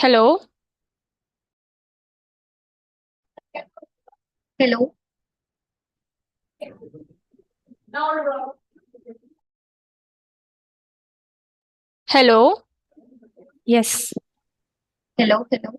Hello. Hello. Hello. Yes. Hello. Hello.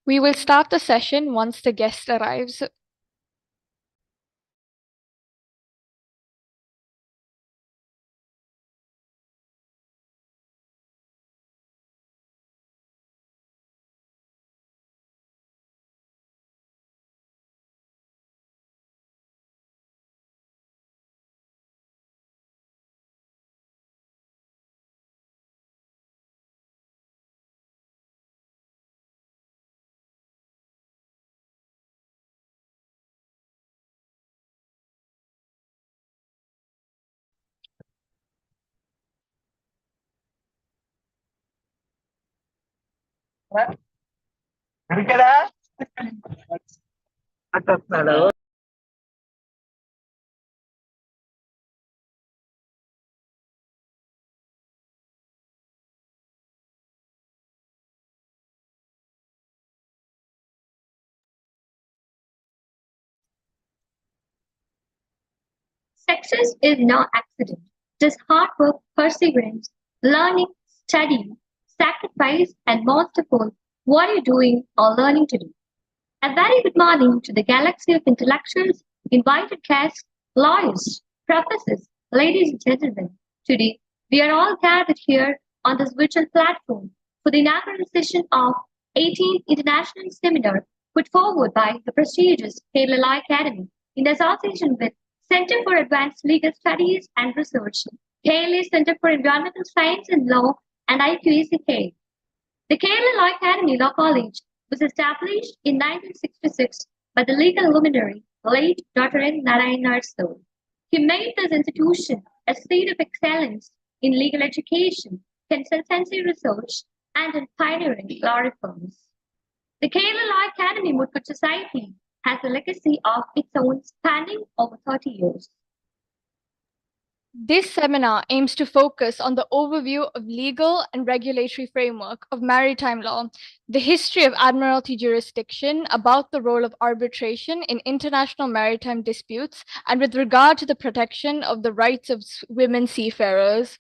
We will start the session once the guest arrives. Success is no accident. It is hard work, perseverance, learning, studying, sacrifice, and most of all, what are you doing or learning to do? A very good morning to the galaxy of intellectuals, invited guests, lawyers, professors, ladies and gentlemen. Today, we are all gathered here on this virtual platform for the inaugural session of 18th International Seminar put forward by the prestigious Kerala Law Academy in association with Center for Advanced Legal Studies and Research, KLA Center for Environmental Science and Law, and IQACK. The Kerala Law Academy Law College was established in 1966 by the legal luminary, late Dr. N. Narayan Narso. He made this institution a seat of excellence in legal education, consultancy research, and in pioneering law reforms. The Kerala Law Academy Muthoot Society has a legacy of its own spanning over 30 years. This seminar aims to focus on the overview of legal and regulatory framework of maritime law, the history of admiralty jurisdiction, about the role of arbitration in international maritime disputes, and with regard to the protection of the rights of women seafarers.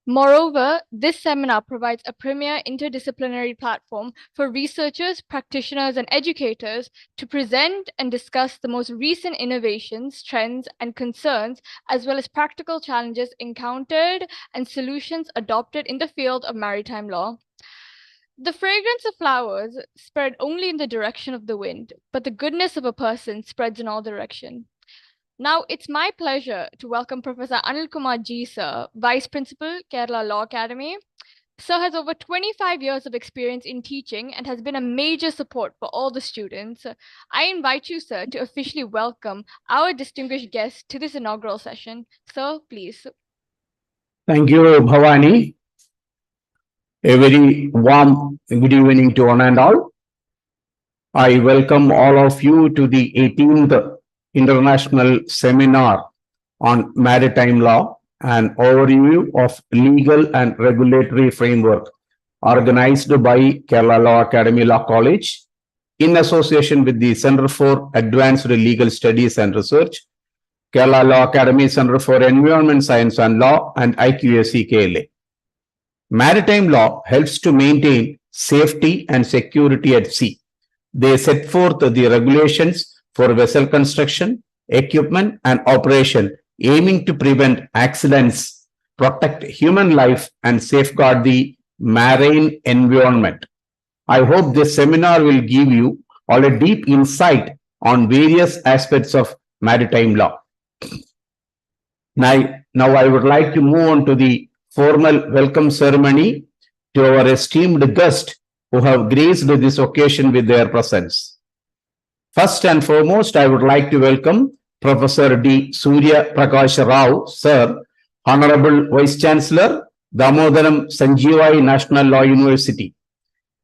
Moreover, this seminar provides a premier interdisciplinary platform for researchers, practitioners, and educators to present and discuss the most recent innovations, trends, and concerns, as well as practical challenges encountered and solutions adopted in the field of maritime law. The fragrance of flowers spread only in the direction of the wind, but the goodness of a person spreads in all directions. Now, it's my pleasure to welcome Professor Anil Kumar G. Sir, Vice Principal, Kerala Law Academy. Sir has over 25 years of experience in teaching and has been a major support for all the students. I invite you, sir, to officially welcome our distinguished guest to this inaugural session. Sir, please. Thank you, Bhavani. A very warm good evening to one and all. I welcome all of you to the 18th International Seminar on Maritime Law, an overview of legal and regulatory framework organized by Kerala Law Academy Law College in association with the Center for Advanced Legal Studies and Research, Kerala Law Academy Center for Environment Science and Law, and IQAC KLA. Maritime law helps to maintain safety and security at sea. They set forth the regulations for vessel construction, equipment, and operation, aiming to prevent accidents, protect human life, and safeguard the marine environment. I hope this seminar will give you all a deep insight on various aspects of maritime law. Now I would like to move on to the formal welcome ceremony to our esteemed guests who have graced this occasion with their presence. First and foremost, I would like to welcome Professor D. Surya Prakash Rao, Sir, Honorable Vice Chancellor, Damodaram Sanjeevai National Law University.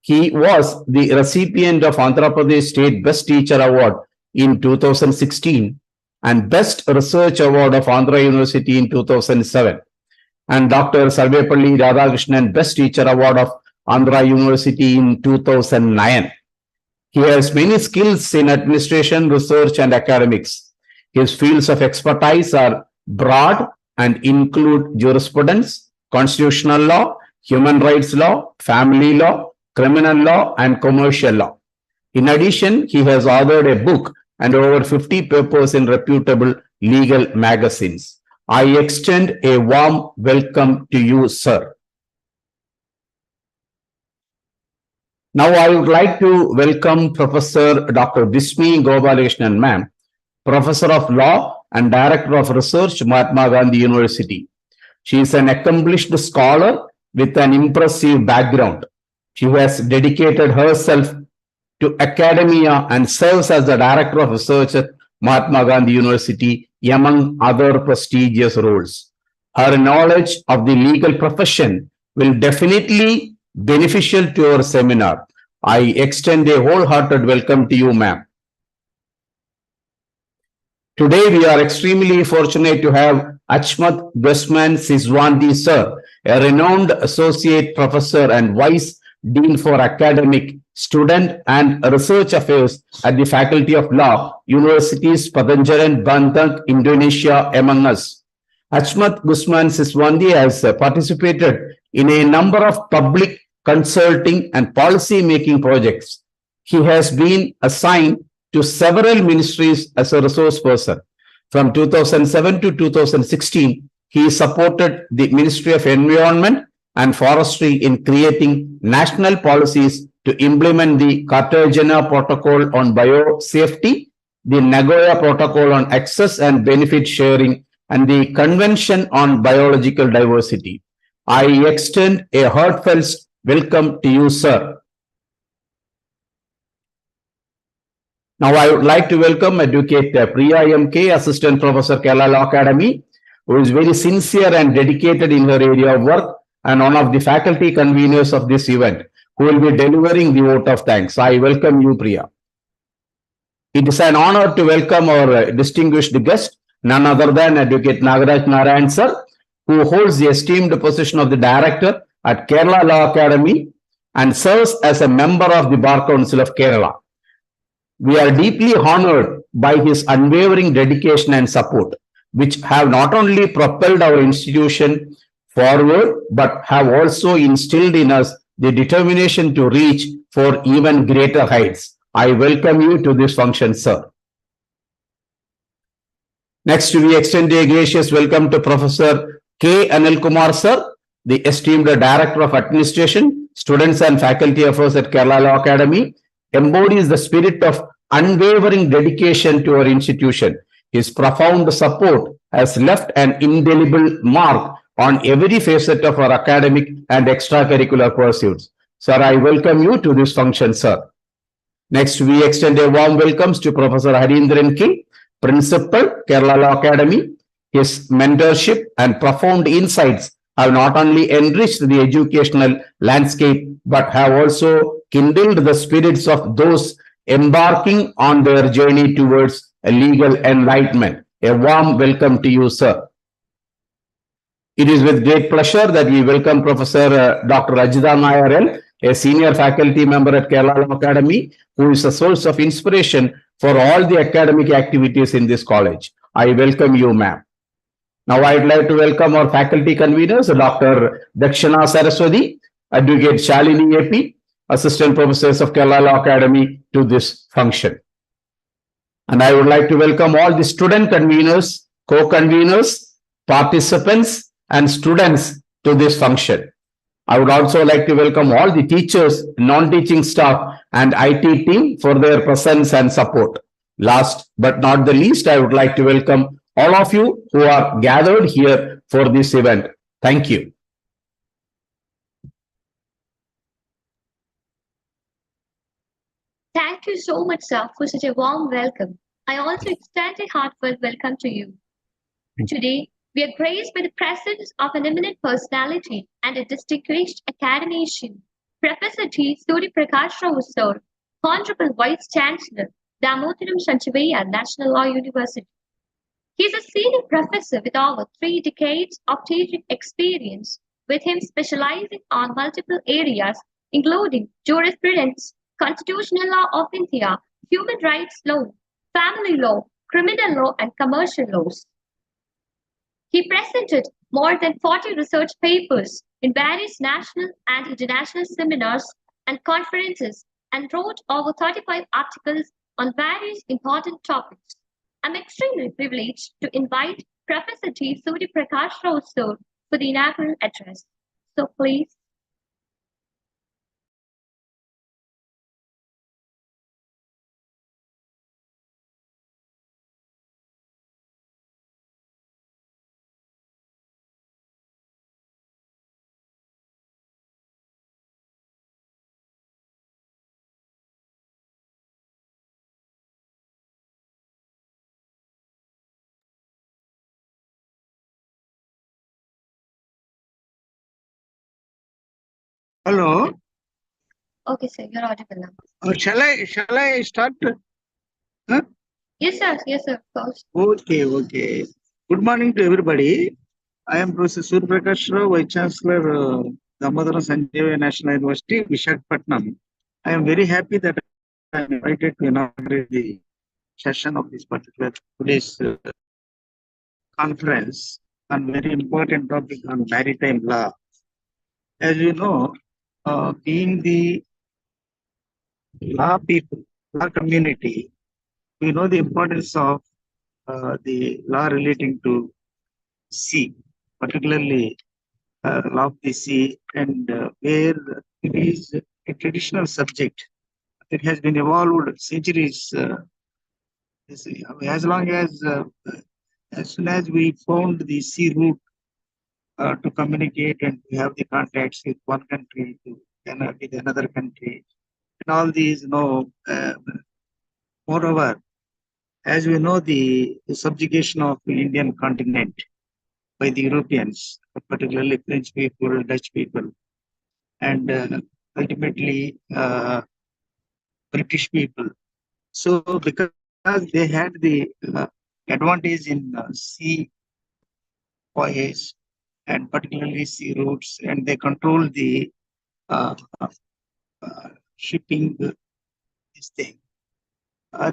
He was the recipient of Andhra Pradesh State Best Teacher Award in 2016 and Best Research Award of Andhra University in 2007, and Dr. Sarvepalli Radhakrishnan Best Teacher Award of Andhra University in 2009. He has many skills in administration, research, and academics. His fields of expertise are broad and include jurisprudence, constitutional law, human rights law, family law, criminal law, and commercial law. In addition, he has authored a book and over 50 papers in reputable legal magazines. I extend a warm welcome to you, sir. Now, I would like to welcome Professor Dr. Bismi Gopalakrishnan, ma'am, Professor of Law and Director of Research, Mahatma Gandhi University. She is an accomplished scholar with an impressive background. She has dedicated herself to academia and serves as the Director of Research at Mahatma Gandhi University, among other prestigious roles. Her knowledge of the legal profession will definitely beneficial to your seminar. I extend a wholehearted welcome to you, ma'am. Today, we are extremely fortunate to have Achmat Gusman Siswandi, sir, a renowned associate professor and vice dean for academic, student, and research affairs at the Faculty of Law, Universities Patanjaran, Bantak, Indonesia, among us. Achmat Gusman Siswandi has participated in a number of public consulting and policy making projects. He has been assigned to several ministries as a resource person. From 2007 to 2016, he supported the Ministry of Environment and Forestry in creating national policies to implement the Cartagena Protocol on Biosafety, the Nagoya Protocol on Access and Benefit Sharing, and the Convention on Biological Diversity. I extend a heartfelt welcome to you, sir. Now, I would like to welcome Advocate Priya M.K., Assistant Professor, Kerala Law Academy, who is very sincere and dedicated in her area of work and one of the faculty conveners of this event, who will be delivering the vote of thanks. I welcome you, Priya. It is an honor to welcome our distinguished guest, none other than Advocate Nagaraj Narayan, sir, who holds the esteemed position of the Director at Kerala Law Academy and serves as a member of the Bar Council of Kerala. We are deeply honored by his unwavering dedication and support, which have not only propelled our institution forward, but have also instilled in us the determination to reach for even greater heights. I welcome you to this function, sir. Next, we extend a gracious welcome to Professor K. Anil Kumar, sir, the esteemed Director of Administration, Students and Faculty Affairs at Kerala Law Academy, embodies the spirit of unwavering dedication to our institution. His profound support has left an indelible mark on every facet of our academic and extracurricular pursuits. Sir, I welcome you to this function, sir. Next, we extend a warm welcome to Professor Harindran K., Principal, Kerala Law Academy. His mentorship and profound insights have not only enriched the educational landscape, but have also kindled the spirits of those embarking on their journey towards a legal enlightenment. A warm welcome to you, sir. It is with great pleasure that we welcome Professor Dr. Ajita Nair, a senior faculty member at Kerala Law Academy, who is a source of inspiration for all the academic activities in this college. I welcome you, ma'am. Now, I'd like to welcome our faculty conveners, Dr. Dakshana Saraswati, Advocate Shalini AP, Assistant Professors of Kerala Law Academy, to this function. And I would like to welcome all the student conveners, co-conveners, participants, and students to this function. I would also like to welcome all the teachers, non-teaching staff, and IT team for their presence and support. Last but not the least, I would like to welcome all of you who are gathered here for this event. Thank you. Thank you so much, sir, for such a warm welcome. I also extend a heartfelt welcome to you. Today, we are graced by the presence of an eminent personality and a distinguished academician, Professor T. Suri Prakash Rao, sir, Honorable Vice Chancellor, Damodaram Sanchivaya National Law University. He is a senior professor with over 3 decades of teaching experience, with him specializing on multiple areas, including jurisprudence, constitutional law of India, human rights law, family law, criminal law, and commercial laws. He presented more than 40 research papers in various national and international seminars and conferences and wrote over 35 articles on various important topics. I'm extremely privileged to invite Professor T. Suri Prakash Rao sir for the inaugural address. So please. Hello. Okay, sir, you're audible now. Shall I start? Huh? Yes, sir, of course. Okay. Good morning to everybody. I am Professor Surya Prakash Rao, Vice Chancellor, Damodaran Sanjay National University, Visakhapatnam. I am very happy that I am invited to inaugurate the session of this particular today's conference on very important topic on maritime law. As you know, being the law people, law community, we know the importance of the law relating to sea, particularly law of the sea, and where it is a traditional subject. It has been evolved centuries. As long as soon as we found the sea route to communicate and to have the contacts with one country to with another country, and all these, moreover, as we know, the subjugation of the Indian continent by the Europeans, particularly French people, Dutch people, and ultimately British people. So, because they had the advantage in sea voyages and particularly sea routes, and they control the shipping this thing.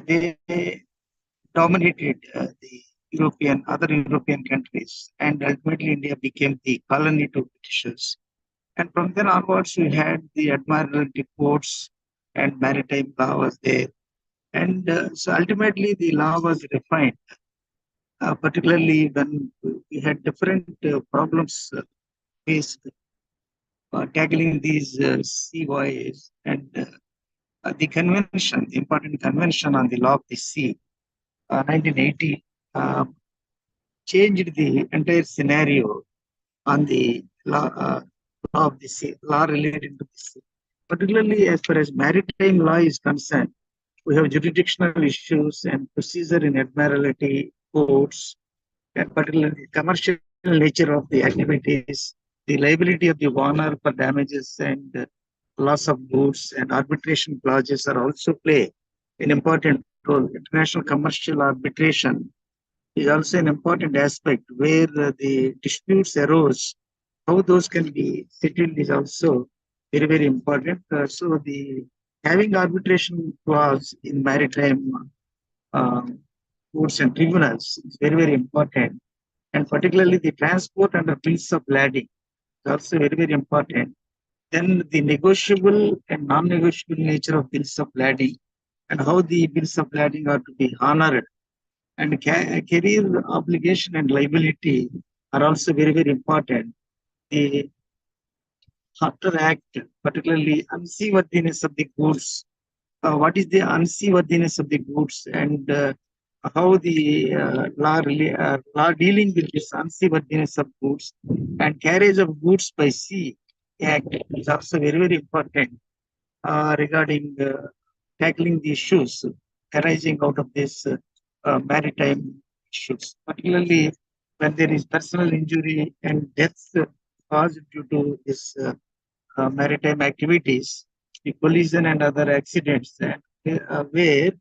They dominated the other European countries, and ultimately India became the colony to Britishers. And from then onwards, we had the admiralty courts and maritime law was there. And so ultimately, the law was refined, particularly when we had different problems faced tackling these sea voyages. And the convention, the important convention on the law of the sea, 1980, changed the entire scenario on the law of the sea, law related to the sea. Particularly as far as maritime law is concerned, we have jurisdictional issues and procedure in admiralty courts, and particularly commercial nature of the activities, the liability of the owner for damages and loss of goods and arbitration clauses are also play an important role. International commercial arbitration is also an important aspect where the disputes arose. How those can be settled is also very important. So the having arbitration clause in maritime um, courts and tribunals is very important, and particularly the transport under bills of lading is also very important. Then the negotiable and non-negotiable nature of bills of lading and how the bills of lading are to be honored, and career obligation and liability are also very important. The Charter Act, particularly unseaworthiness of the goods, what is the unseaworthiness of the goods, and how the law dealing with this unseaworthiness of goods and carriage of goods by sea act is also very important regarding tackling the issues arising out of this maritime issues, particularly when there is personal injury and deaths caused due to this maritime activities, the collision and other accidents, and where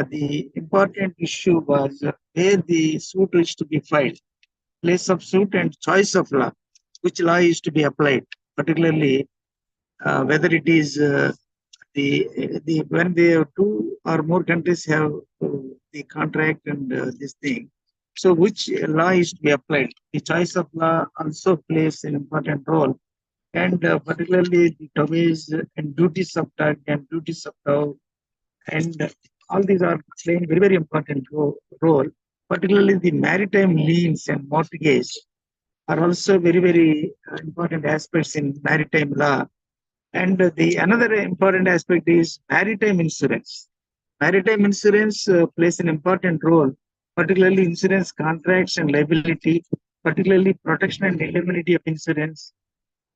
the important issue was where the suit is to be filed, place of suit and choice of law, which law is to be applied, particularly whether it is the when the two or more countries have the contract and this thing. So which law is to be applied? The choice of law also plays an important role and particularly the domains and duties of tug and duties of tow, and all these are playing very, very important role. Particularly the maritime liens and mortgage are also very, very important aspects in maritime law. And the another important aspect is maritime insurance. Maritime insurance plays an important role, particularly insurance contracts and liability, particularly protection and indemnity of insurance,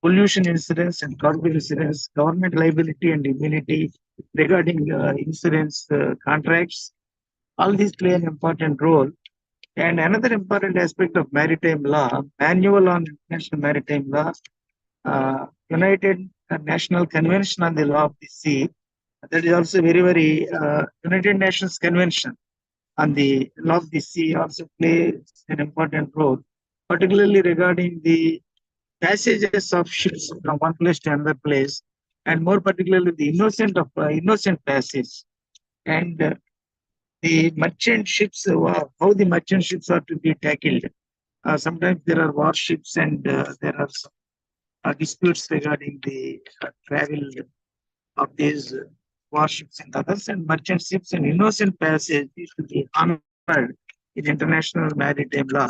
pollution insurance and cargo insurance, government liability and immunity regarding insurance contracts. All these play an important role. And another important aspect of maritime law, Manual on International Maritime Law, United National Convention on the Law of the Sea. That is also very, very United Nations Convention on the Law of the Sea also plays an important role, particularly regarding the passages of ships from one place to another place, and more particularly the innocent passage, and the merchant ships, how the merchant ships are to be tackled. Sometimes there are warships, and there are some disputes regarding the travel of these warships and others, and merchant ships and innocent passage is to be honored in international maritime law.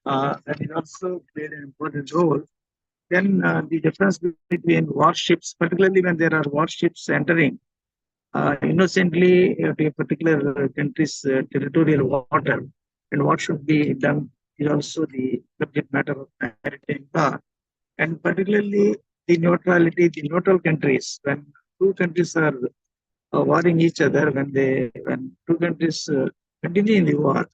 That is also played an important role. Then the difference between warships, particularly when there are warships entering innocently to a particular country's territorial water, and what should be done is also the subject matter of maritime law. And particularly the neutral countries, when two countries are warring each other, when two countries continue in the war,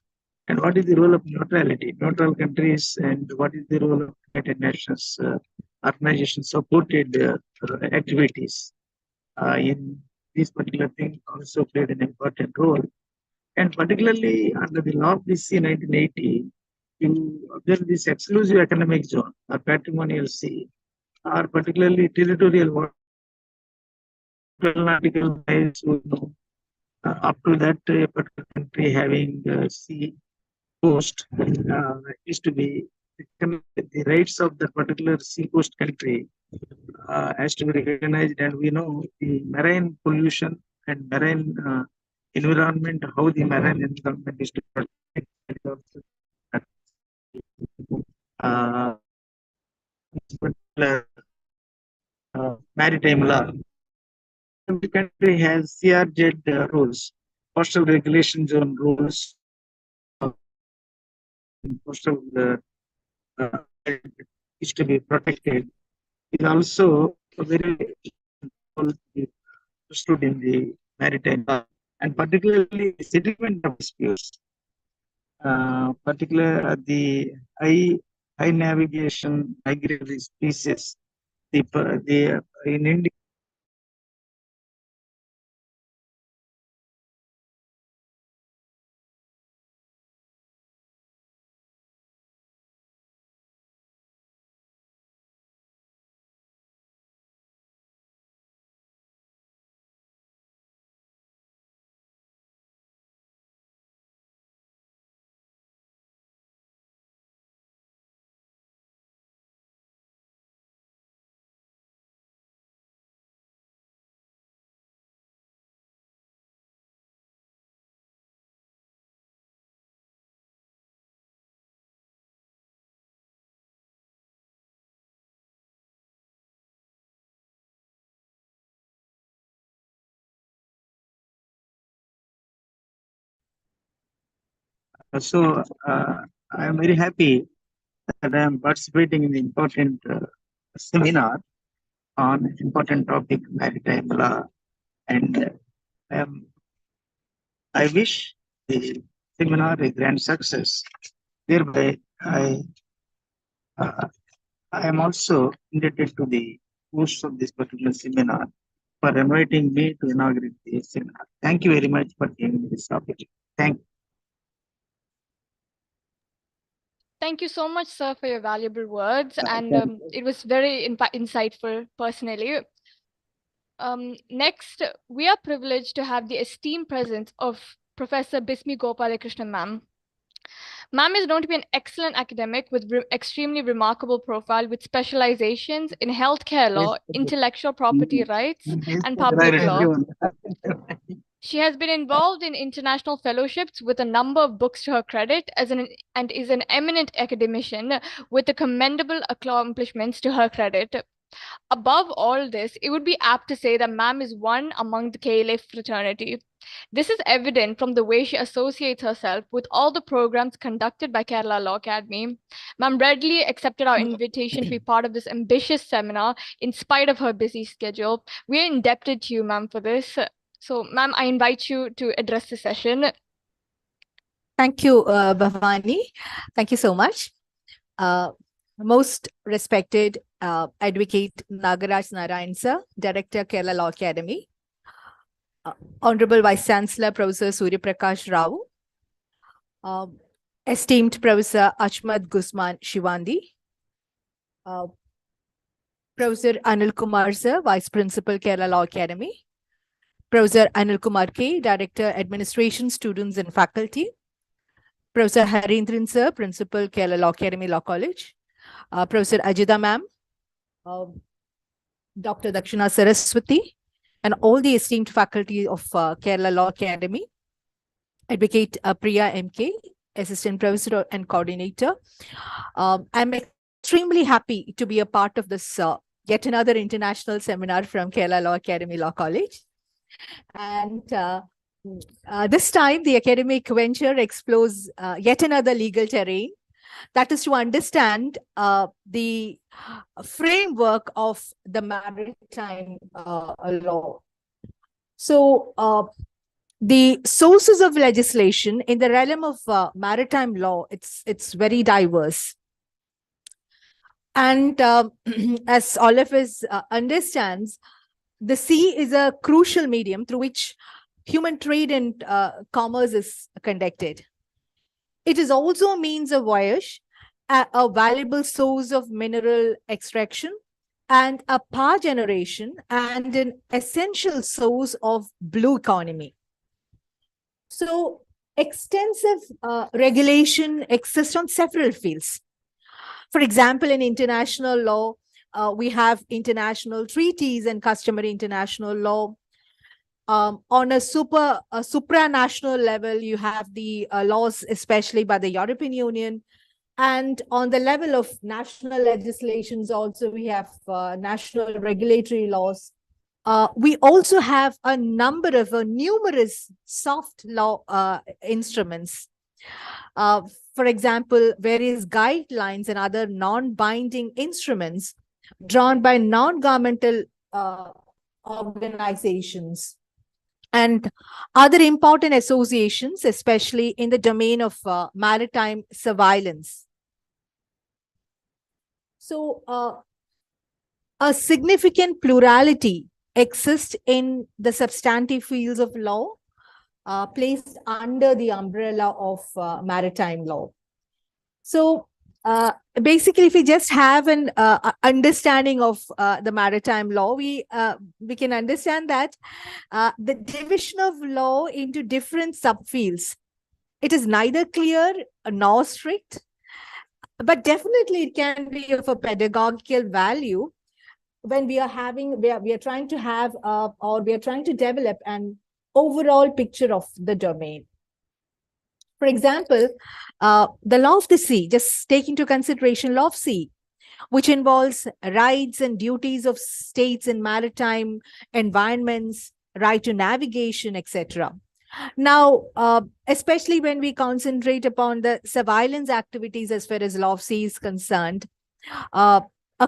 and what is the role of neutrality, neutral countries, and what is the role of United Nations organization supported activities in this particular thing also played an important role. And particularly under the law of the sea 1980, you observe this exclusive economic zone or patrimonial sea, or particularly territorial water, nautical miles, up to that particular country having sea coast is to be the rights of the particular sea coast country has to be recognized, and we know the marine pollution and marine environment, how the marine environment is to protect uh, particular maritime law. Every country has CRZ rules, coastal regulation zone rules, coastal uh, is to be protected. Is also a very understood in the maritime law, and particularly settlement of disputes, particular high navigation migratory species. The in India. So I am very happy that I am participating in the important seminar on important topic maritime law, and um, I wish the seminar a grand success. Thereby, uh, I am also indebted to the host of this particular seminar for inviting me to inaugurate the seminar. Thank you very much for giving me this opportunity. Thank you. Thank you so much, sir, for your valuable words. And it was very insightful personally. Next, we are privileged to have the esteemed presence of Professor Bismi Gopalakrishnan ma'am. Ma'am is known to be an excellent academic with extremely remarkable profile with specializations in healthcare law, intellectual property rights, and public law. She has been involved in international fellowships with a number of books to her credit and is an eminent academician with commendable accomplishments to her credit. Above all this, it would be apt to say that ma'am is one among the KLA fraternity. This is evident from the way she associates herself with all the programs conducted by Kerala Law Academy. Ma'am readily accepted our invitation to be part of this ambitious seminar in spite of her busy schedule. We are indebted to you, ma'am, for this. So, ma'am, I invite you to address the session. Thank you, Bhavani. Thank you so much. Most respected Advocate Nagaraj Narayan sir, Director, Kerala Law Academy, Honorable Vice Chancellor, Professor Surya Prakash Rao, esteemed Professor Achmat Guzman Shivandi, Professor Anil Kumar sir, Vice Principal, Kerala Law Academy, Professor Anil Kumar K, Director, Administration, Students and Faculty, Professor Harindran sir, Principal, Kerala Law Academy Law College, Professor Ajita ma'am, Dr. Dakshina Saraswati, and all the esteemed faculty of Kerala Law Academy, Advocate Priya MK, Assistant Professor and Coordinator. I'm extremely happy to be a part of this yet another international seminar from Kerala Law Academy Law College. And this time, the academic venture explores yet another legal terrain, that is to understand the framework of the maritime law. So, the sources of legislation in the realm of maritime law, it's very diverse. And as all of us understands, the sea is a crucial medium through which human trade and commerce is conducted. It is also a means of voyage, a valuable source of mineral extraction, and a power generation, and an essential source of blue economy. So extensive regulation exists on several fields. For example, in international law, we have international treaties and customary international law. On a supranational level, you have the laws, especially by the European Union. And on the level of national legislations, also we have national regulatory laws. We also have a number of numerous soft law instruments. For example, various guidelines and other non-binding instruments drawn by non-governmental organizations and other important associations, especially in the domain of maritime surveillance. So, a significant plurality exists in the substantive fields of law placed under the umbrella of maritime law. So, basically, if we just have an understanding of the maritime law, we can understand that the division of law into different subfields, it is neither clear nor strict, but definitely it can be of a pedagogical value when we are having, we are trying to have, or we are trying to develop an overall picture of the domain. For example, the law of the sea, just take into consideration law of sea, which involves rights and duties of states in maritime environments, right to navigation, etc. Now, especially when we concentrate upon the surveillance activities as far as law of sea is concerned, a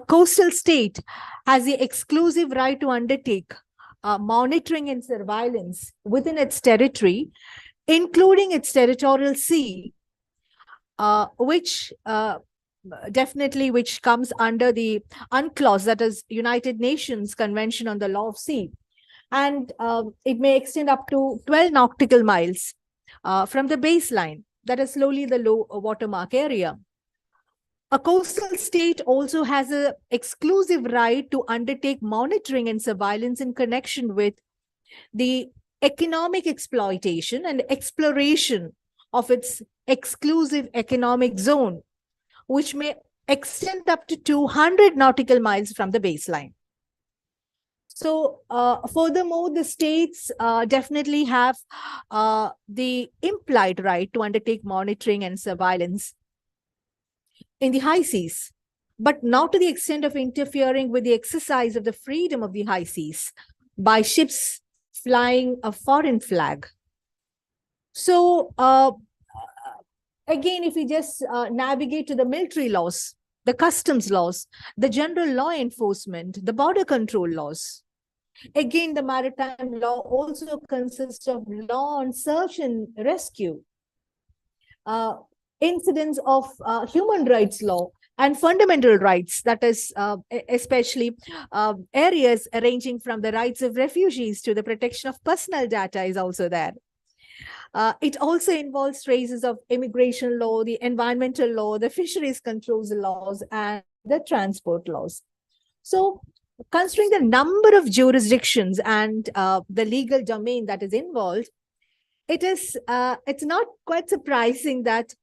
coastal state has the exclusive right to undertake monitoring and surveillance within its territory, including its territorial sea, which definitely which comes under the UNCLOS, that is United Nations Convention on the Law of Sea. And it may extend up to 12 nautical miles from the baseline, that is slowly the low watermark area. A coastal state also has an exclusive right to undertake monitoring and surveillance in connection with the economic exploitation and exploration of its exclusive economic zone, which may extend up to 200 nautical miles from the baseline. So furthermore, the states definitely have the implied right to undertake monitoring and surveillance in the high seas, but not to the extent of interfering with the exercise of the freedom of the high seas by ships flying a foreign flag. So again, if we just navigate to the military laws, the customs laws, the general law enforcement, the border control laws, again, the maritime law also consists of law on search and rescue, incidents of human rights law and fundamental rights, that is especially areas ranging from the rights of refugees to the protection of personal data is also there. It also involves traces of immigration law, the environmental law, the fisheries controls laws, and the transport laws. So considering the number of jurisdictions and the legal domain that is involved, it's not quite surprising that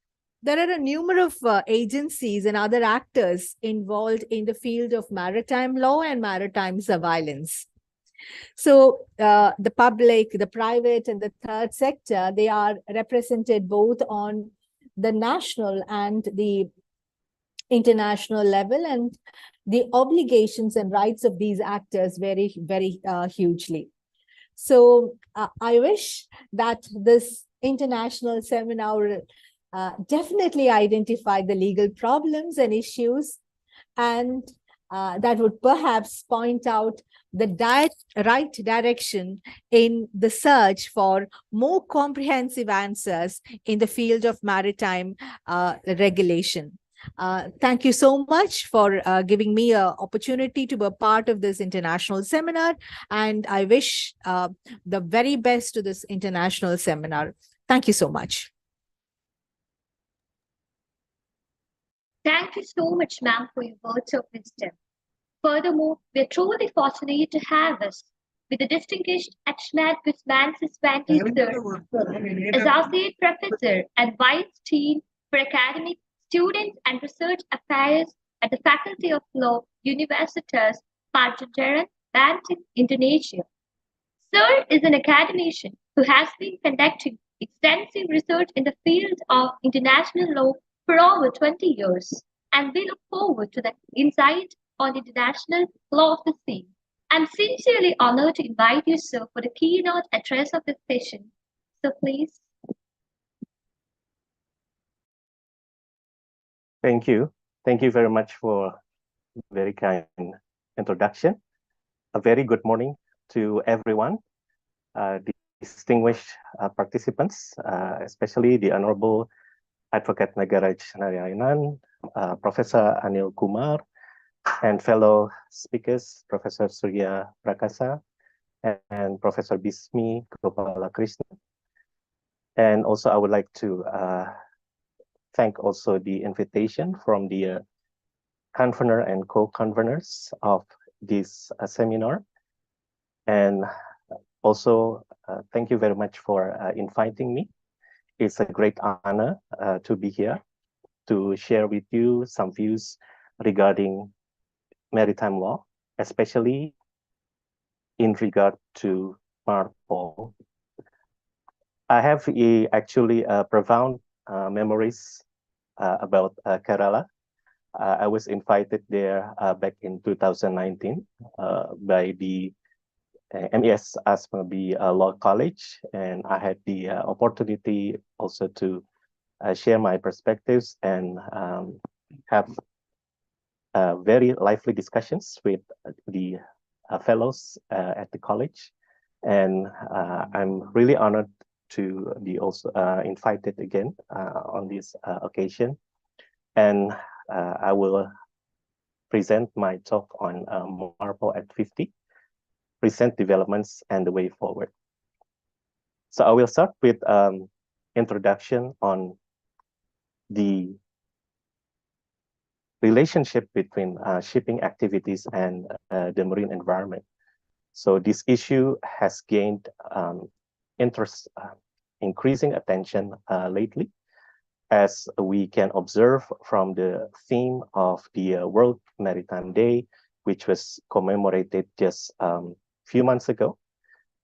there are a number of agencies and other actors involved in the field of maritime law and maritime surveillance. So the public, the private, and the third sector, they are represented both on the national and the international level, and the obligations and rights of these actors vary very hugely. So I wish that this international seminar will definitely identify the legal problems and issues, and that would perhaps point out the right direction in the search for more comprehensive answers in the field of maritime regulation. Thank you so much for giving me an opportunity to be a part of this international seminar, and I wish the very best to this international seminar. Thank you so much. Thank you so much, ma'am, for your words of wisdom. Furthermore, we are truly fortunate to have us with the distinguished Ashmat Guzman's 23rd Associate Professor and Vice Dean for Academic Students and Research Affairs at the Faculty of Law, Universitas Pajajaran, Banten, Indonesia. Sir is an academician who has been conducting extensive research in the field of international law for over 20 years, and we look forward to the insight on international law of the sea. I'm sincerely honored to invite you, sir, for the keynote address of this session. So please. Thank you. Thank you very much for very kind introduction. A very good morning to everyone, distinguished participants, especially the Honorable Advocate Nagaraj Narayanan, Professor Anil Kumar, and fellow speakers, Professor Surya Prakasa and Professor Bismi Gopalakrishnan. And also I would like to thank also the invitation from the convener and co-conveners of this seminar. And also thank you very much for inviting me. It's a great honor to be here to share with you some views regarding maritime law, especially in regard to MARPOL. I have actually profound memories about Kerala. I was invited there back in 2019 by the MES Asmabi Law College, and I had the opportunity also to share my perspectives and have very lively discussions with the fellows at the college. And I'm really honored to be also invited again on this occasion. And I will present my talk on MARPOL at 50, recent developments and the way forward. So I will start with introduction on the relationship between shipping activities and the marine environment. So this issue has gained interest, increasing attention lately. as we can observe from the theme of the World Maritime Day, which was commemorated just few months ago.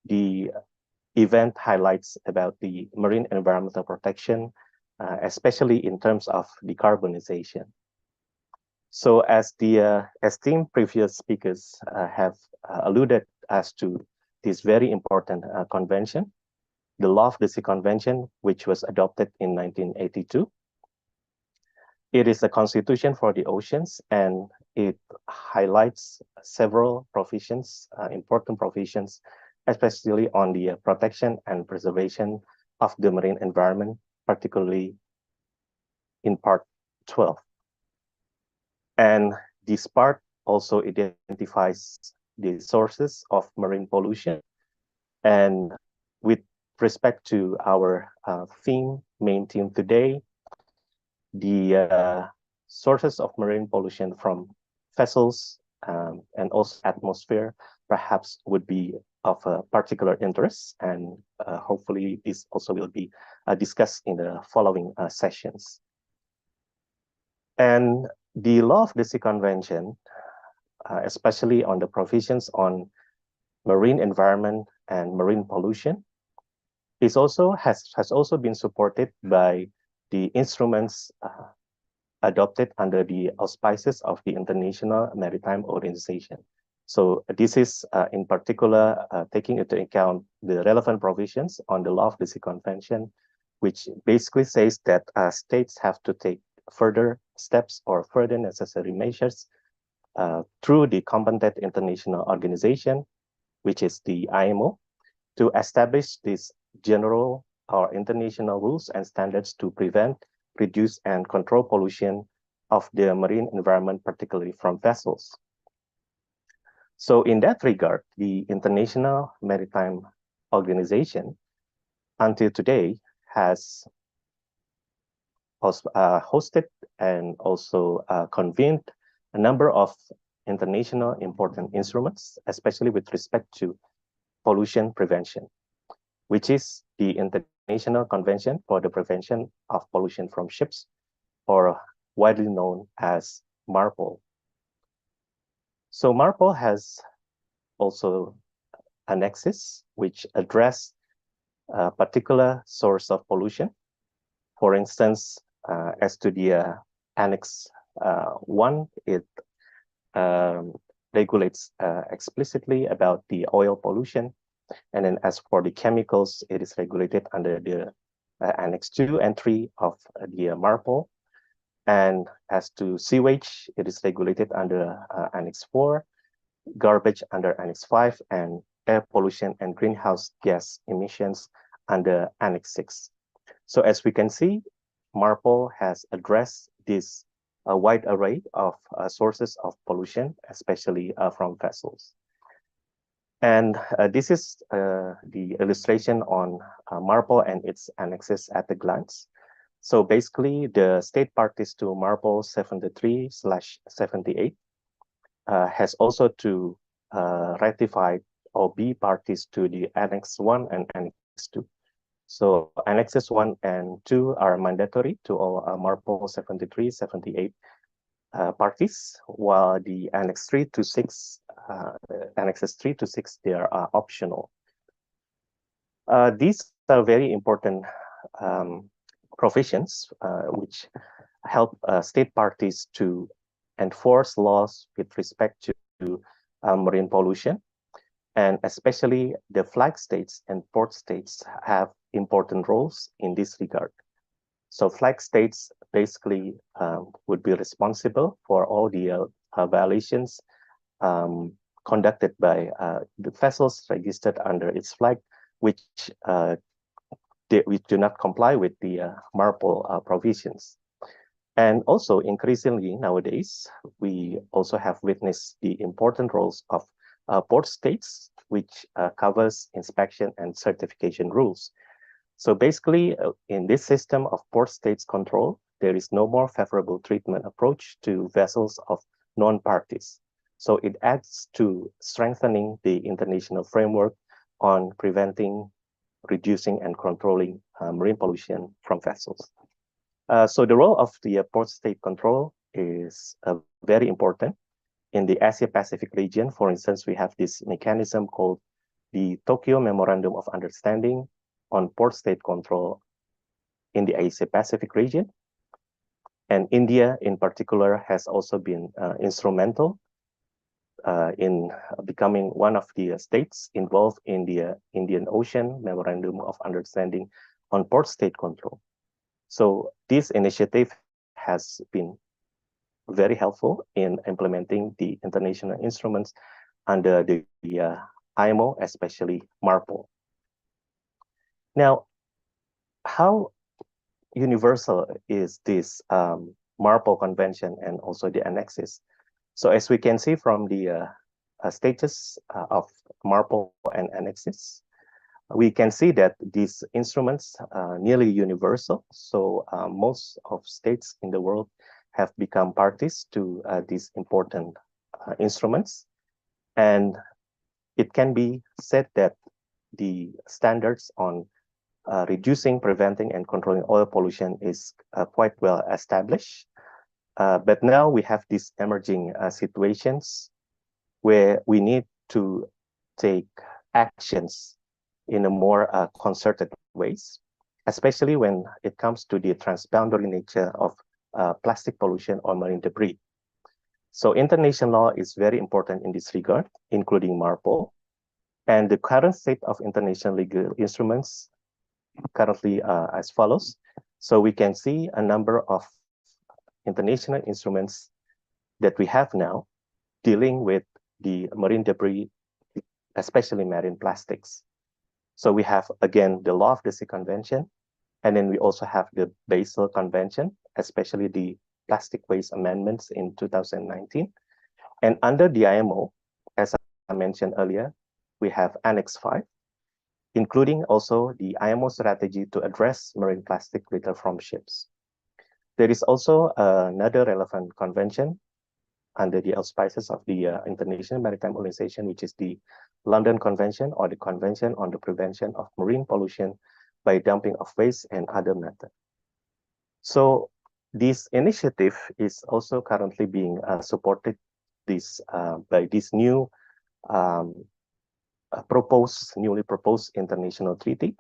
The event highlights about the marine environmental protection, especially in terms of decarbonization. So as the esteemed previous speakers have alluded as to this very important convention, the Law of the Sea Convention, which was adopted in 1982. It is a constitution for the oceans, and it highlights several provisions, important provisions, especially on the protection and preservation of the marine environment, particularly in part 12. And this part also identifies the sources of marine pollution. And with respect to our main theme today, the sources of marine pollution from vessels and also atmosphere perhaps would be of a particular interest, and hopefully this also will be discussed in the following sessions. And the Law of the Sea Convention, especially on the provisions on marine environment and marine pollution, has also been supported by the instruments adopted under the auspices of the International Maritime Organization. So this is in particular taking into account the relevant provisions on the Law of the Sea Convention, which basically says that states have to take further steps or further necessary measures through the competent international organization, which is the IMO, to establish these general or international rules and standards to prevent, reduce, and control pollution of the marine environment, particularly from vessels. So in that regard, the International Maritime Organization, until today, has hosted and also convened a number of international important instruments, especially with respect to pollution prevention, which is the International Convention for the Prevention of Pollution from Ships, or widely known as MARPOL. So MARPOL has also annexes which address a particular source of pollution. For instance, as to the Annex 1, it regulates explicitly about the oil pollution. And then as for the chemicals, it is regulated under the Annex 2 and 3 of the MARPOL. And as to sewage, it is regulated under Annex 4, garbage under Annex 5, and air pollution and greenhouse gas emissions under Annex 6. So as we can see, MARPOL has addressed this wide array of sources of pollution, especially from vessels. And this is the illustration on MARPOL and its annexes at a glance. So basically, the state parties to MARPOL 73/78 has also to ratify or be parties to the Annex 1 and Annex 2. So Annexes 1 and 2 are mandatory to all MARPOL 73/78 parties, while the Annex 3 to 6, Annexes 3 to 6, they are optional. These are very important provisions which help state parties to enforce laws with respect to marine pollution. And especially the flag states and port states have important roles in this regard. So flag states basically would be responsible for all the violations conducted by the vessels registered under its flag, which do not comply with the MARPOL provisions. And also increasingly nowadays, we also have witnessed the important roles of port states, which covers inspection and certification rules. So basically, in this system of port states control, there is no more favorable treatment approach to vessels of non-parties. So it adds to strengthening the international framework on preventing, reducing, and controlling marine pollution from vessels. So the role of the port state control is very important. In the Asia-Pacific region, for instance, we have this mechanism called the Tokyo Memorandum of Understanding on Port State Control in the Asia-Pacific region. And India, in particular, has also been instrumental in becoming one of the states involved in the Indian Ocean Memorandum of Understanding on Port State Control. So this initiative has been very helpful in implementing the international instruments under the IMO, especially MARPOL. Now, how universal is this MARPOL convention and also the annexes? So as we can see from the status of MARPOL and annexes, we can see that these instruments are nearly universal. So most of states in the world have become parties to these important instruments. And it can be said that the standards on reducing, preventing, and controlling oil pollution is quite well established. But now we have these emerging situations where we need to take actions in a more concerted ways, especially when it comes to the transboundary nature of plastic pollution or marine debris. So international law is very important in this regard, including MARPOL. And the current state of international legal instruments currently as follows. So we can see a number of international instruments that we have now dealing with the marine debris, especially marine plastics. So we have, again, the Law of the Sea Convention, and then we also have the Basel Convention, especially the plastic waste amendments in 2019. And under the IMO, as I mentioned earlier, we have Annex 5, including also the IMO strategy to address marine plastic litter from ships. There is also another relevant convention under the auspices of the International Maritime Organization, which is the London Convention, or the Convention on the Prevention of Marine Pollution by Dumping of Waste and Other Matters. So this initiative is also currently being supported by this new newly proposed international treaty,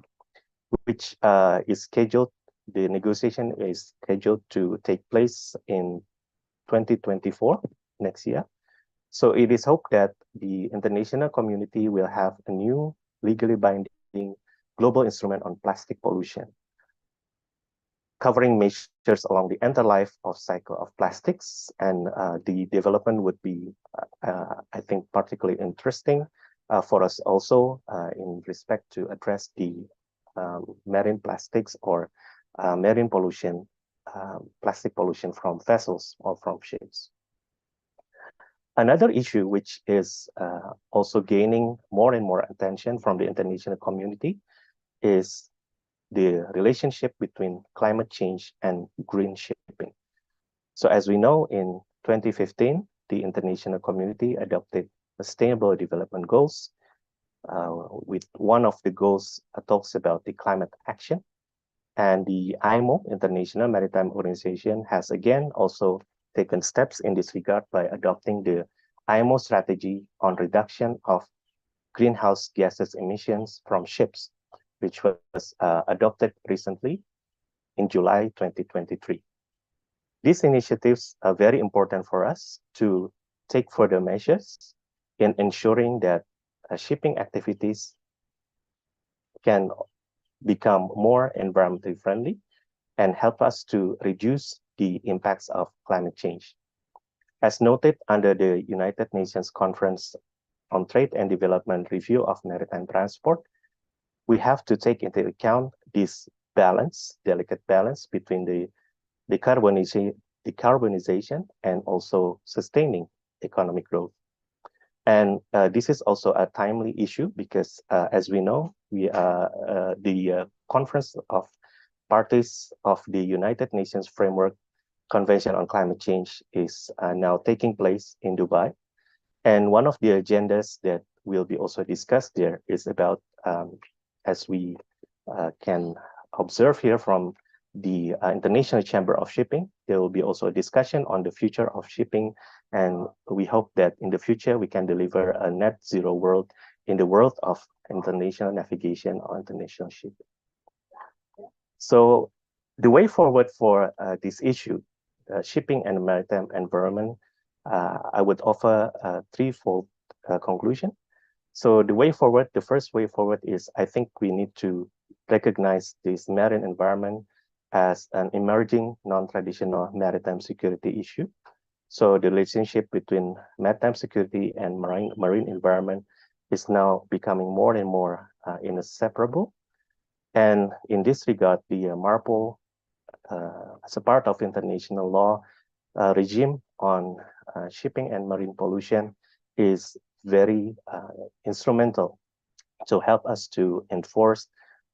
which is scheduled, the negotiation is scheduled to take place in 2024, next year. So it is hoped that the international community will have a new legally binding global instrument on plastic pollution, covering measures along the entire life of cycle of plastics. And the development would be, I think, particularly interesting for us also in respect to address the marine plastics or marine pollution, plastic pollution from vessels or from ships. Another issue which is also gaining more and more attention from the international community is the relationship between climate change and green shipping. So as we know, in 2015, the international community adopted Sustainable Development Goals, with one of the goals talks about the climate action. And the IMO, International Maritime Organization, has again also taken steps in this regard by adopting the IMO strategy on reduction of greenhouse gases emissions from ships, which was adopted recently in July 2023. These initiatives are very important for us to take further measures in ensuring that shipping activities can become more environmentally friendly and help us to reduce the impacts of climate change. As noted under the United Nations Conference on Trade and Development Review of Maritime Transport, we have to take into account this balance, delicate balance between the decarbonization and also sustaining economic growth. And this is also a timely issue because, as we know, the Conference of Parties of the United Nations Framework Convention on Climate Change is now taking place in Dubai. And one of the agendas that will be also discussed there is about, as we can observe here from the International Chamber of Shipping. There will be also a discussion on the future of shipping, and we hope that in the future we can deliver a net zero world in the world of international navigation or international shipping. So the way forward for this issue, shipping and maritime environment, I would offer a threefold conclusion. So the way forward, the first way forward is, I think we need to recognize this marine environment as an emerging non-traditional maritime security issue. So the relationship between maritime security and marine environment is now becoming more and more inseparable. And in this regard, the MARPOL, as a part of international law regime on shipping and marine pollution, is very instrumental to help us to enforce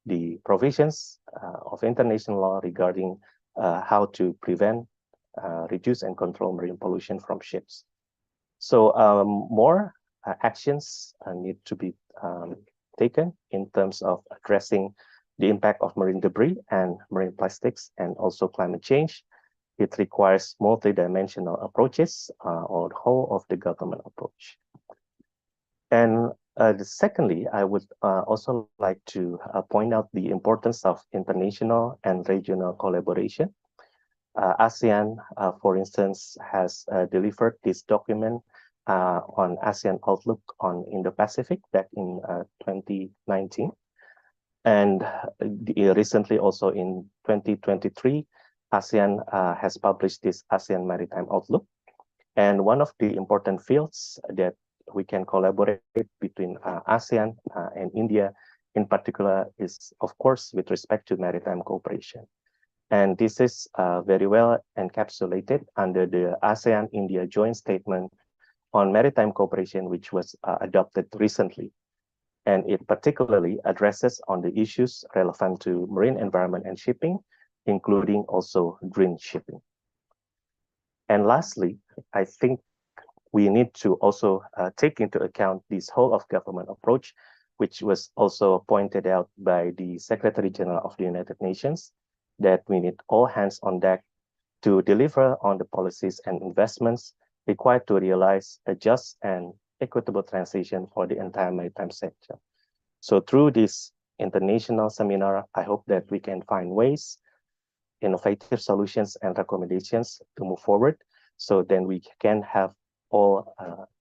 the provisions of international law regarding how to prevent, reduce, and control marine pollution from ships. So more actions need to be taken in terms of addressing the impact of marine debris and marine plastics, and also climate change. It requires multidimensional approaches or the whole of the government approach. And secondly, I would also like to point out the importance of international and regional collaboration. ASEAN, for instance, has delivered this document on ASEAN Outlook on Indo-Pacific back in 2019. And recently also in 2023, ASEAN has published this ASEAN Maritime Outlook. And one of the important fields that we can collaborate between ASEAN and India in particular is, of course, with respect to maritime cooperation. And this is very well encapsulated under the ASEAN-India Joint Statement on Maritime Cooperation, which was adopted recently. And it particularly addresses on the issues relevant to marine environment and shipping, including also green shipping. And lastly, I think we need to also take into account this whole of government approach, which was also pointed out by the Secretary General of the United Nations, that we need all hands on deck to deliver on the policies and investments required to realize a just and equitable transition for the entire maritime sector. So through this international seminar, I hope that we can find ways, innovative solutions and recommendations to move forward, so then we can have all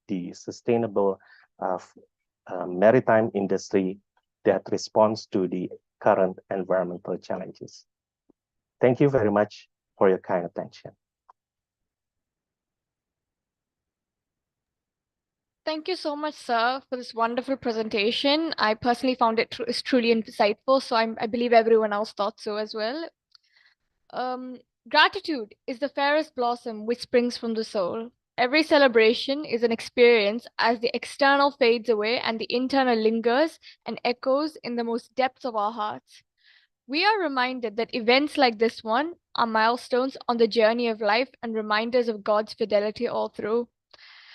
the sustainable maritime industry that responds to the current environmental challenges. Thank you very much for your kind attention. Thank you so much, sir, for this wonderful presentation. I personally found it truly insightful, so I believe everyone else thought so as well. Gratitude is the fairest blossom which springs from the soul. Every celebration is an experience as the external fades away and the internal lingers and echoes in the most depths of our hearts. We are reminded that events like this one are milestones on the journey of life and reminders of God's fidelity all through.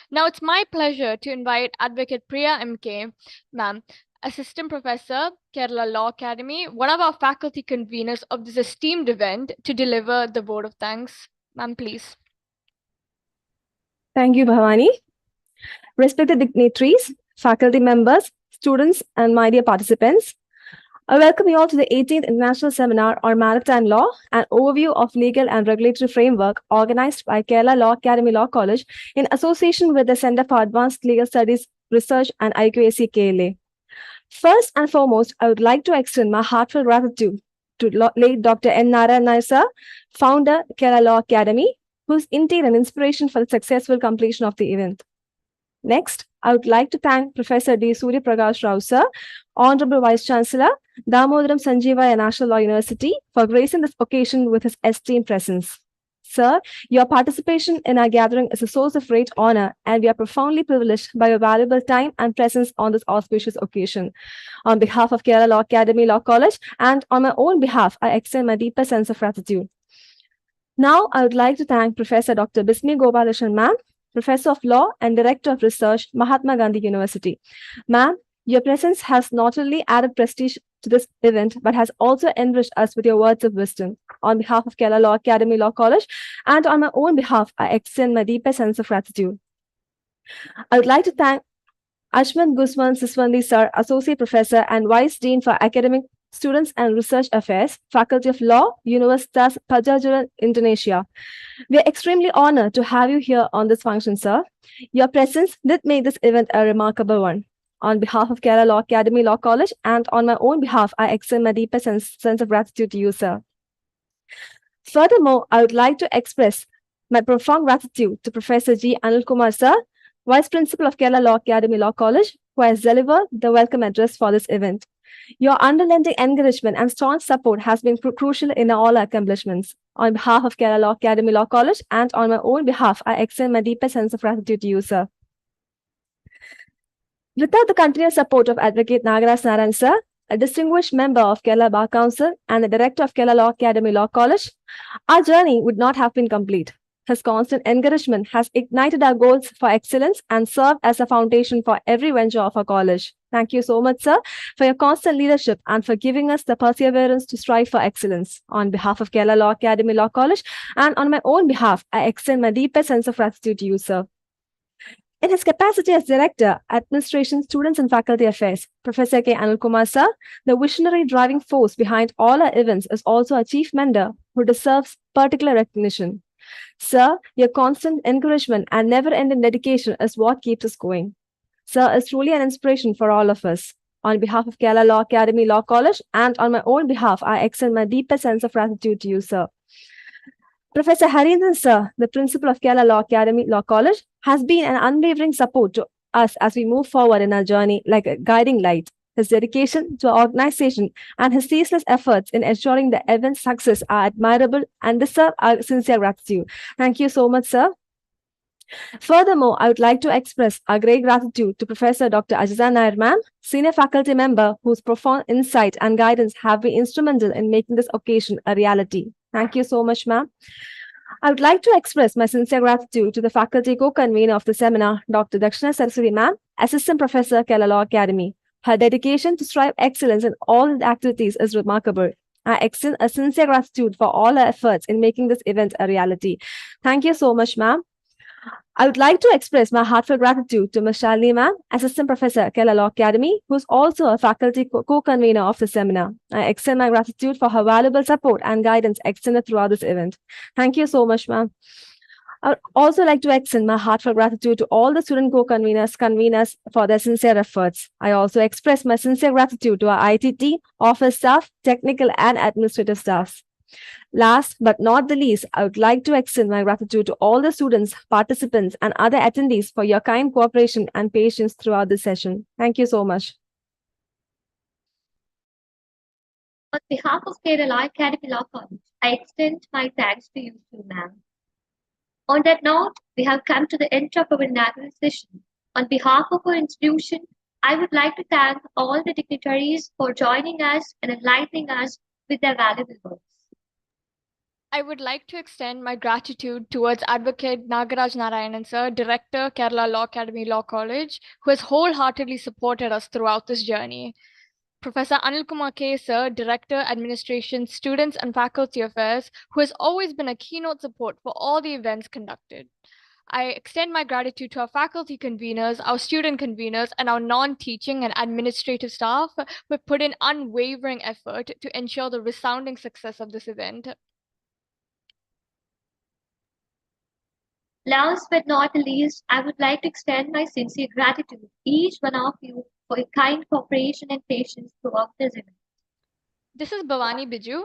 Now it's my pleasure to invite Advocate Priya MK, ma'am, Assistant Professor, Kerala Law Academy, one of our faculty conveners of this esteemed event, to deliver the vote of thanks. Ma'am, please. Thank you, Bhavani. Respected dignitaries, faculty members, students, and my dear participants, I welcome you all to the 18th International Seminar on Maritime Law, an overview of legal and regulatory framework organized by Kerala Law Academy Law College in association with the Center for Advanced Legal Studies Research and IQAC KLA. First and foremost, I would like to extend my heartfelt gratitude to late Dr. N. Narayan sir, founder, Kerala Law Academy, whose intent and inspiration for the successful completion of the event. Next, I would like to thank Professor D. Surya Prakash Rao sir, Honorable Vice Chancellor, Damodaram Sanjeevaya National Law University, for gracing this occasion with his esteemed presence. Sir, your participation in our gathering is a source of great honor, and we are profoundly privileged by your valuable time and presence on this auspicious occasion. On behalf of Kerala Law Academy Law College and on my own behalf, I extend my deepest sense of gratitude. Now, I would like to thank Professor Dr. Bismi Gopalakrishnan, ma'am, Professor of Law and Director of Research, Mahatma Gandhi University. Ma'am, Your presence has not only added prestige to this event, but has also enriched us with your words of wisdom. On behalf of Kerala Law Academy Law College and on my own behalf, I extend my deepest sense of gratitude. I would like to thank Ashman Guzman Siswandi Sir, Associate Professor and Vice Dean for Academic Students and Research Affairs, Faculty of Law, Universitas Pajajaran, Indonesia. We are extremely honored to have you here on this function, sir. Your presence did make this event a remarkable one. On behalf of Kerala Law Academy Law College and on my own behalf, I extend my deepest sense of gratitude to you, sir. Furthermore, I would like to express my profound gratitude to Professor G. Anil Kumar, sir, Vice Principal of Kerala Law Academy Law College, who has delivered the welcome address for this event. Your unrelenting encouragement and staunch support has been crucial in all our accomplishments. On behalf of Kerala Law Academy Law College and on my own behalf, I extend my deepest sense of gratitude to you, sir. Without the continuous support of Advocate Nagaraj Narayan, sir, a distinguished member of Kerala Bar Council and the director of Kerala Law Academy Law College, our journey would not have been complete. His constant encouragement has ignited our goals for excellence and served as a foundation for every venture of our college. Thank you so much, sir, for your constant leadership and for giving us the perseverance to strive for excellence. On behalf of Kerala Law Academy Law College and on my own behalf, I extend my deepest sense of gratitude to you, sir. In his capacity as Director, Administration, Students and Faculty Affairs, Professor K. Anil Kumar, sir, the visionary driving force behind all our events, is also a chief mentor who deserves particular recognition. Sir, your constant encouragement and never-ending dedication is what keeps us going. Sir is truly an inspiration for all of us. On behalf of Kerala Law Academy Law College and on my own behalf, I extend my deepest sense of gratitude to you, sir. Professor Harindran, sir, the principal of Kerala Law Academy Law College, has been an unwavering support to us as we move forward in our journey like a guiding light. His dedication to our organization and his ceaseless efforts in ensuring the event's success are admirable and deserve our sincere gratitude. Thank you so much, sir. Furthermore, I would like to express our great gratitude to Professor Dr. Ajiza Nair, ma'am, senior faculty member whose profound insight and guidance have been instrumental in making this occasion a reality. Thank you so much, ma'am. I would like to express my sincere gratitude to the faculty co-convener of the seminar, Dr. Dakshina Saraswati, ma'am, Assistant Professor, Kerala Law Academy. Her dedication to strive excellence in all the activities is remarkable. I extend a sincere gratitude for all her efforts in making this event a reality. Thank you so much, ma'am. I would like to express my heartfelt gratitude to Ms. Shalini ma'am, Assistant Professor, Kerala Law Academy, who is also a faculty co-convener of the seminar. I extend my gratitude for her valuable support and guidance extended throughout this event. Thank you so much, ma'am. I would also like to extend my heartfelt gratitude to all the student conveners for their sincere efforts. I also express my sincere gratitude to our IT team, office staff, technical and administrative staffs. Last but not the least, I would like to extend my gratitude to all the students, participants, and other attendees for your kind cooperation and patience throughout this session. Thank you so much. On behalf of Kerala Academy Law College, I extend my thanks to you too, ma'am. On that note, we have come to the end of our inaugural session. On behalf of our institution, I would like to thank all the dignitaries for joining us and enlightening us with their valuable words. I would like to extend my gratitude towards Advocate Nagaraj Narayanan, sir, Director, Kerala Law Academy Law College, who has wholeheartedly supported us throughout this journey. Professor Anil Kumar K, sir, Director, Administration, Students and Faculty Affairs, who has always been a keynote support for all the events conducted. I extend my gratitude to our faculty conveners, our student conveners, and our non-teaching and administrative staff who have put in unwavering effort to ensure the resounding success of this event. Last but not least, I would like to extend my sincere gratitude to each one of you for your kind cooperation and patience throughout this event. This is Bhavani Biju.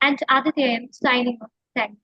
And Aditya M signing off. Thank you.